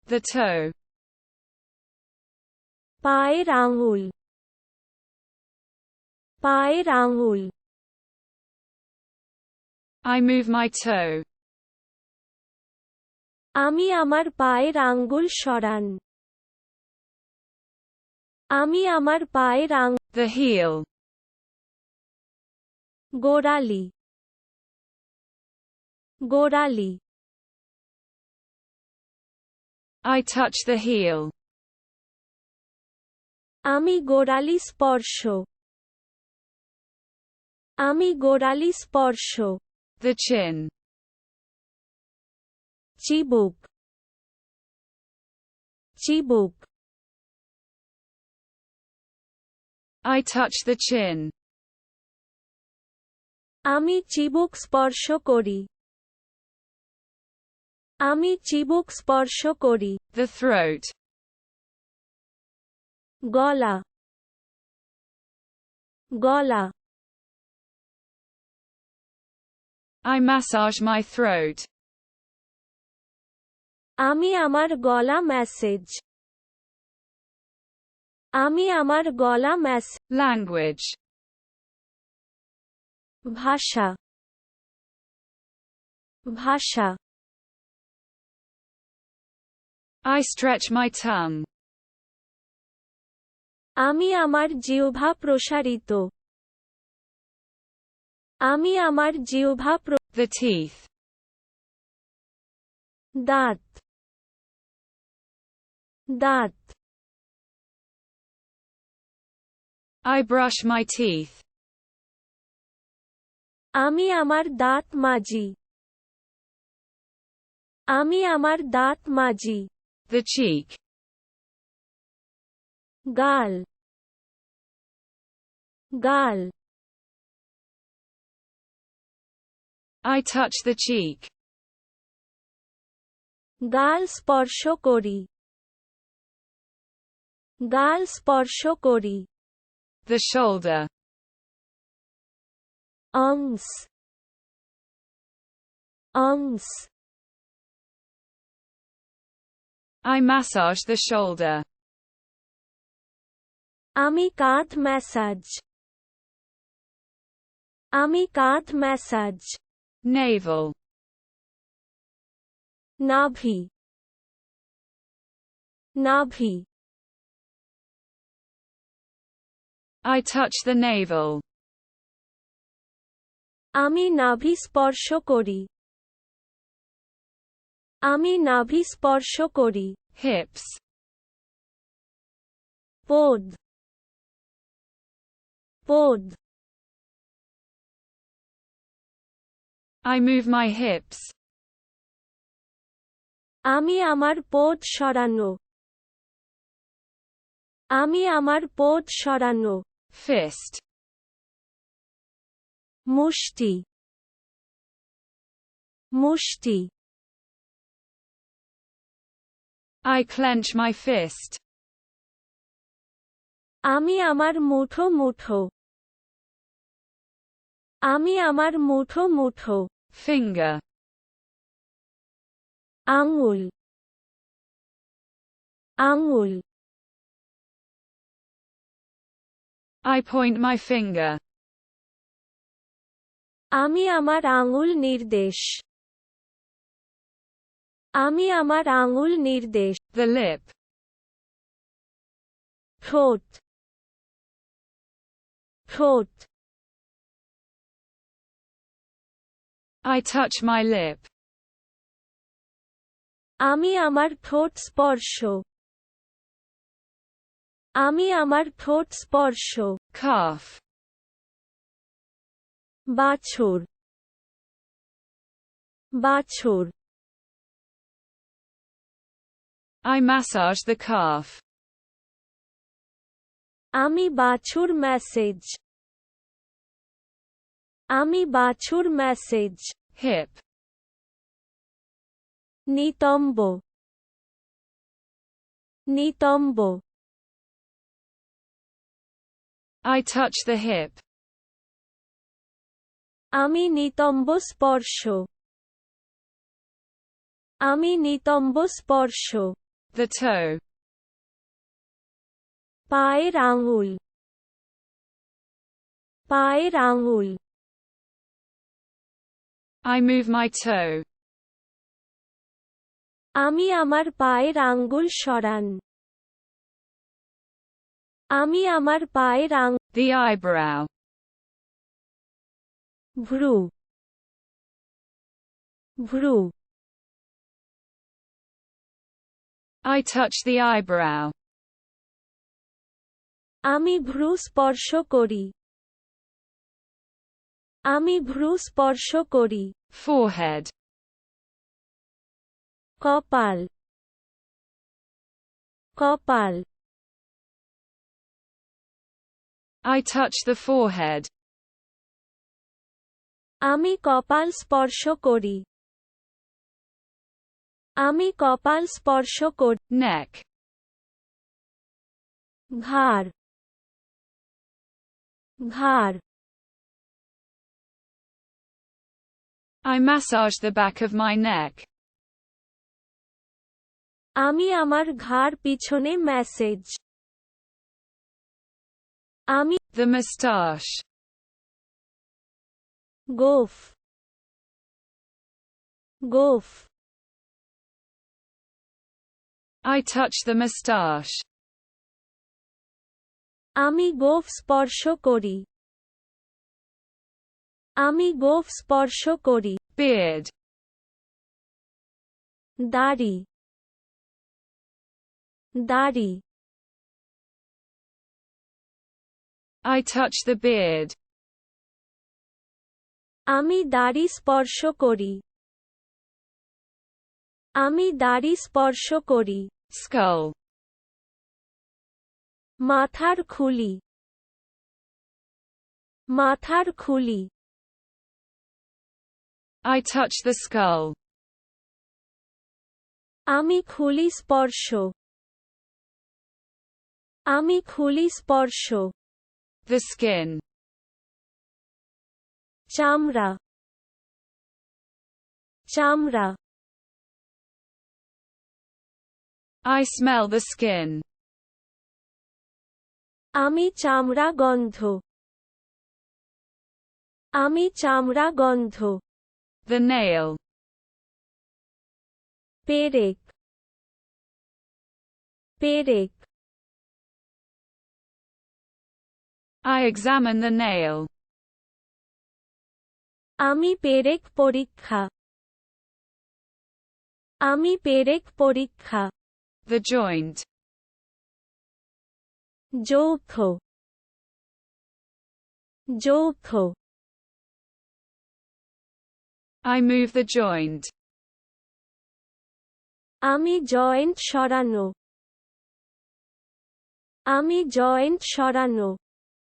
The toe. পায়ের আঙুল পায়ের আঙুল I move my toe. আমি আমার পায়ের আঙ্গুল সরান আমি আমার পায়ের The heel. গোড়ালি গোড়ালি I touch the heel. আমি গোড়ালি স্পর্শ আমি গোড়ালি স্পর্শ The chin. চিবুক চিবুক I touch the chin. আমি চিবুক স্পর্শ করি আমি চিবুক স্পর্শ করি The throat. গলা গলা I massage my throat. আমি আমার গলা ম্যাসেজ আমি আমার গলা Language. ভাষা ভাষা I stretch my tongue. আমি আমার জিহ্বা প্রসারিত আমি আমার জিহ্বা The teeth. দাঁত দাঁত I brush my teeth. আমি আমার দাঁত মাজি আমি আমার দাঁত মাজি The cheek. গাল গাল I touch the cheek. গাল স্পর্শ করি গাল স্পর্শ করি The shoulder. arms arms I massage the shoulder. আমি কাঁধ ম্যাসাজ আমি কাঁধ ম্যাসাজ Navel. নাভি নাভি I touch the navel. আমি নাভি স্পর্শ করি আমি নাভি স্পর্শ করি Hips. পোদ পোদ I move my hips. আমি আমার পোদ সরানো আমি আমার পোদ সরানো Fist. মুষ্টি মুষ্টি I clench my fist. আমি আমার মুঠো মুঠো আমি আমার মুঠো মুঠো Finger. আঙুল আঙুল I point my finger. আমি আমার আঙুল নির্দেশ আমি আমার আঙুল নির্দেশ The lip. ঠোঁট ঠোঁট I touch my lip. আমি আমার ঠোঁট স্পর্শ আমি আমার ঠোঁট স্পর্শ Calf. বাছুর বাছুর I massage the calf. আমি বাছুর ম্যাসেজ আমি বাছুর ম্যাসেজ Hip. নিতম্ব নিতম্ব I touch the hip. আমি নিতম্ব স্পর্শ আমি নিতম্ব স্পর্শ The toe. পায়ের আঙুল পায়ের আঙুল I move my toe. আমি আমার পায়ের আঙ্গুল সরান আমি আমার পায়ের The eyebrow. ভ্রু ভ্রু I touch the eyebrow. আমি ভ্রু স্পর্শ করি আমি ভ্রু স্পর্শ করি Forehead. কপাল কপাল I touch the forehead. আমি কপাল স্পর্শ করি আমি কপাল স্পর্শ করি Neck. ঘাড় ঘাড় I massage the back of my neck. আমি আমার ঘাড় পিছনে ম্যাসেজ আমি The moustache. গোফ গোফ I touch the moustache. আমি গোফ স্পর্শ করি আমি গোফ স্পর্শ করি Beard. দাড়ি দাড়ি I touch the beard. আমি দাড়ি স্পর্শ করি আমি দাড়ি স্পর্শ করি Skull. মাথার খুলি মাথার খুলি I touch the skull. আমি খুলি স্পর্শ আমি খুলি স্পর্শ The skin. চামড়া চামড়া I smell the skin. আমি চামড়া গন্ধ আমি চামড়া গন্ধ The nail. পেরেক পেরেক I examine the nail. আমি পেরেক পরীক্ষা আমি পেরেক পরীক্ষা The joint. যৌথ যৌথ I move the joint. আমি জয়েন্ট সরানো আমি জয়েন্ট সরানো